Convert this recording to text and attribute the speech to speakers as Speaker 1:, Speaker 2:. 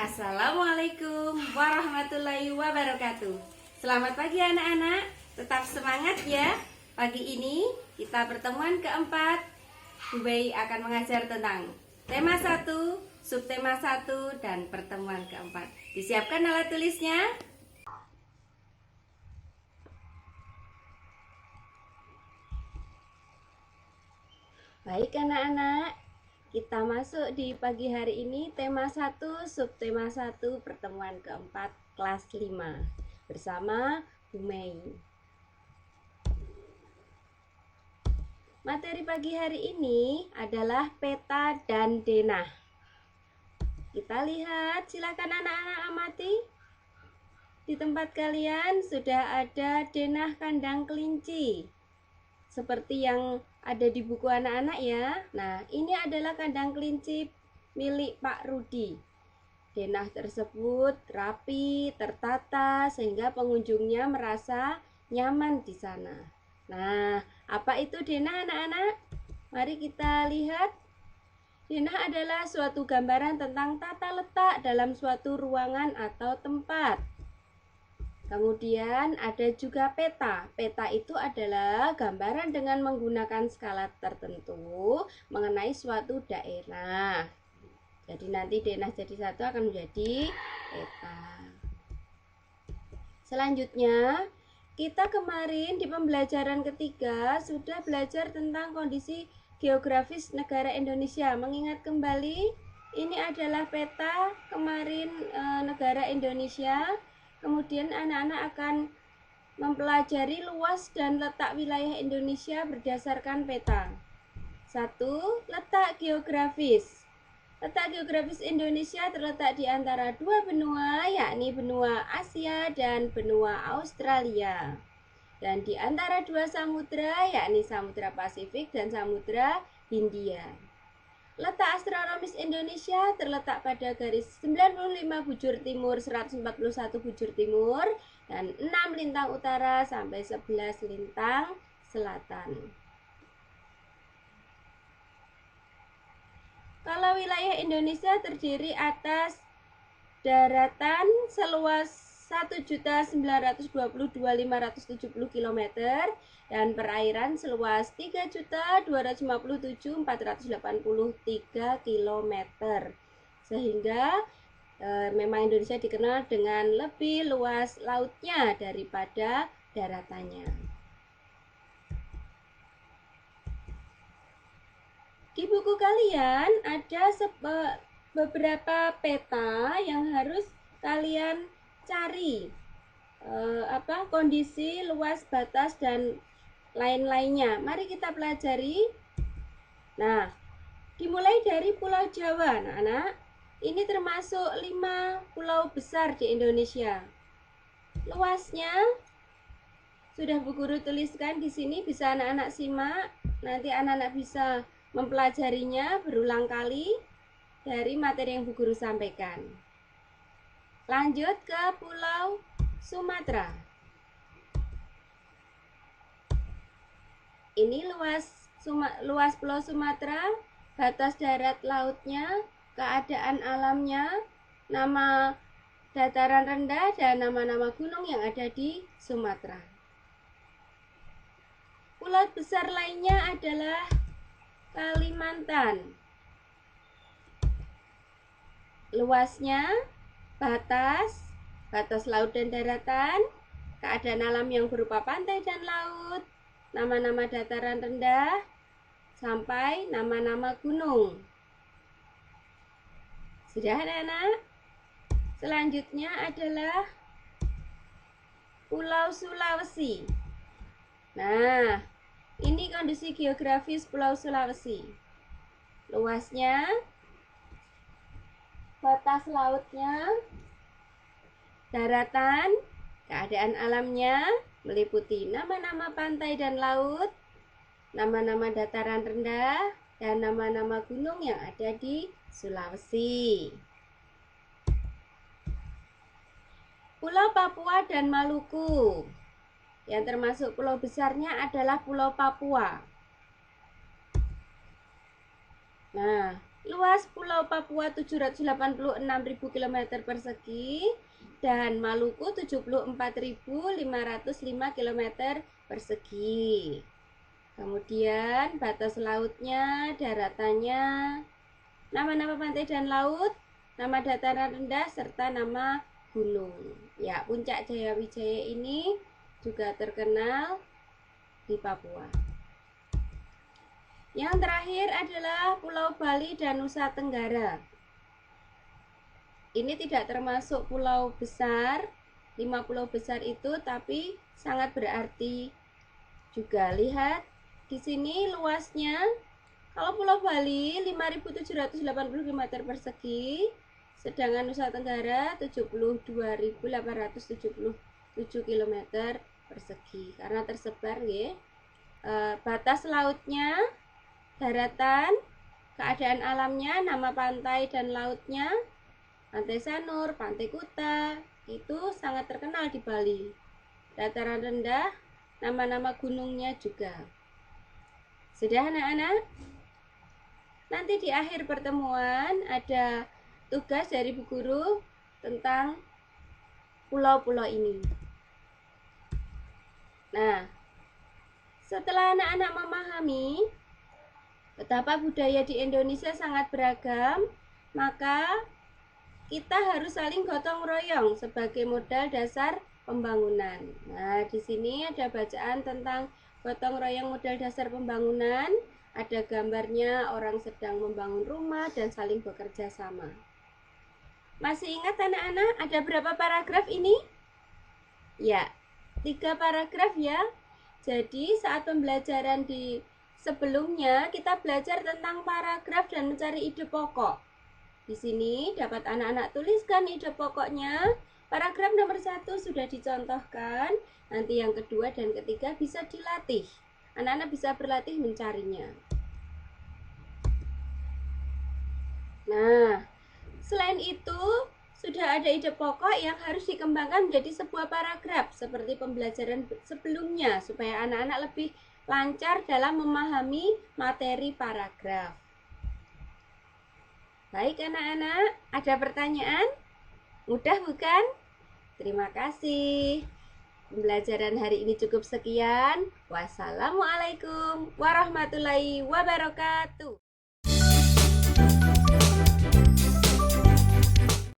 Speaker 1: Assalamualaikum warahmatullahi wabarakatuh. Selamat pagi anak-anak, tetap semangat ya. Pagi ini kita pertemuan keempat. Bu Bayi akan mengajar tentang tema 1, subtema 1, dan pertemuan keempat. Disiapkan alat tulisnya. Baik anak-anak, kita masuk di pagi hari ini tema 1, subtema 1, pertemuan keempat kelas 5 bersama Bu Mei. Materi pagi hari ini adalah peta dan denah. Kita lihat, silakan anak-anak amati. Di tempat kalian sudah ada denah kandang kelinci, seperti yang ada di buku anak-anak ya. Nah, ini adalah kandang kelinci milik Pak Rudi. Denah tersebut rapi, tertata, sehingga pengunjungnya merasa nyaman di sana. Nah, apa itu denah anak-anak? Mari kita lihat. Denah adalah suatu gambaran tentang tata letak dalam suatu ruangan atau tempat. Kemudian ada juga peta. Peta itu adalah gambaran dengan menggunakan skala tertentu mengenai suatu daerah. Jadi nanti denah jadi satu akan menjadi peta. Selanjutnya, kita kemarin di pembelajaran ketiga sudah belajar tentang kondisi geografis negara Indonesia. Mengingat kembali, ini adalah peta kemarin negara Indonesia. Kemudian anak-anak akan mempelajari luas dan letak wilayah Indonesia berdasarkan peta. 1. Letak geografis. Letak geografis Indonesia terletak di antara dua benua, yakni benua Asia dan benua Australia. Dan di antara dua samudra, yakni Samudra Pasifik dan Samudra Hindia. Letak astronomis Indonesia terletak pada garis 95 bujur timur, 141 bujur timur, dan 6 lintang utara sampai 11 lintang selatan. Kalau wilayah Indonesia terdiri atas daratan seluas 1.922.570 km dan perairan seluas 3.257.483 km. Sehingga memang Indonesia dikenal dengan lebih luas lautnya daripada daratannya. Di buku kalian ada beberapa peta yang harus kalian cari, kondisi, luas, batas, dan lain-lainnya. Mari kita pelajari. Nah, dimulai dari Pulau Jawa, anak-anak. Ini termasuk 5 pulau besar di Indonesia. Luasnya sudah Bu Guru tuliskan di sini, bisa anak-anak simak. Nanti anak-anak bisa mempelajarinya berulang kali dari materi yang Bu Guru sampaikan. Lanjut ke Pulau Sumatera. Ini luas Pulau Sumatera, batas darat lautnya, keadaan alamnya, nama dataran rendah, dan nama-nama gunung yang ada di Sumatera. Pulau besar lainnya adalah Kalimantan. Luasnya, batas laut dan daratan, keadaan alam yang berupa pantai dan laut, nama-nama dataran rendah, sampai nama-nama gunung. Sudah anak-anak? Selanjutnya adalah Pulau Sulawesi. Nah, ini kondisi geografis Pulau Sulawesi. Luasnya, batas lautnya, daratan, keadaan alamnya meliputi nama-nama pantai dan laut, nama-nama dataran rendah, dan nama-nama gunung yang ada di Sulawesi. Pulau Papua dan Maluku. Yang termasuk pulau besarnya adalah Pulau Papua. Nah, Luas Pulau Papua 786.000 km persegi dan Maluku 74.505 km persegi. Kemudian batas lautnya, daratannya, nama-nama pantai dan laut, nama dataran rendah, serta nama gunung. Ya, Puncak Jayawijaya ini juga terkenal di Papua. Yang terakhir adalah Pulau Bali dan Nusa Tenggara. Ini tidak termasuk pulau besar, 5 pulau besar itu, tapi sangat berarti juga. Lihat di sini luasnya. Kalau Pulau Bali 5.780 km persegi, sedangkan Nusa Tenggara 72.877 km persegi. Karena tersebar ya. Batas lautnya, daratan, keadaan alamnya, nama pantai dan lautnya, Pantai Sanur, Pantai Kuta, itu sangat terkenal di Bali. Dataran rendah, nama-nama gunungnya juga. Sudah anak-anak? Nanti di akhir pertemuan ada tugas dari Bu Guru tentang pulau-pulau ini. Nah, setelah anak-anak memahami betapa budaya di Indonesia sangat beragam, maka kita harus saling gotong royong sebagai modal dasar pembangunan. Nah, di sini ada bacaan tentang gotong royong modal dasar pembangunan. Ada gambarnya orang sedang membangun rumah dan saling bekerja sama. Masih ingat anak-anak ada berapa paragraf ini? Ya, 3 paragraf ya. Jadi saat pembelajaran di sebelumnya kita belajar tentang paragraf dan mencari ide pokok. Di sini dapat anak-anak tuliskan ide pokoknya. Paragraf nomor 1 sudah dicontohkan. Nanti yang kedua dan ketiga bisa dilatih. Anak-anak bisa berlatih mencarinya. Nah, selain itu sudah ada ide pokok yang harus dikembangkan menjadi sebuah paragraf seperti pembelajaran sebelumnya supaya anak-anak lebih lancar dalam memahami materi paragraf. Baik anak-anak, ada pertanyaan? Mudah bukan? Terima kasih. Pembelajaran hari ini cukup sekian. Wassalamualaikum warahmatullahi wabarakatuh.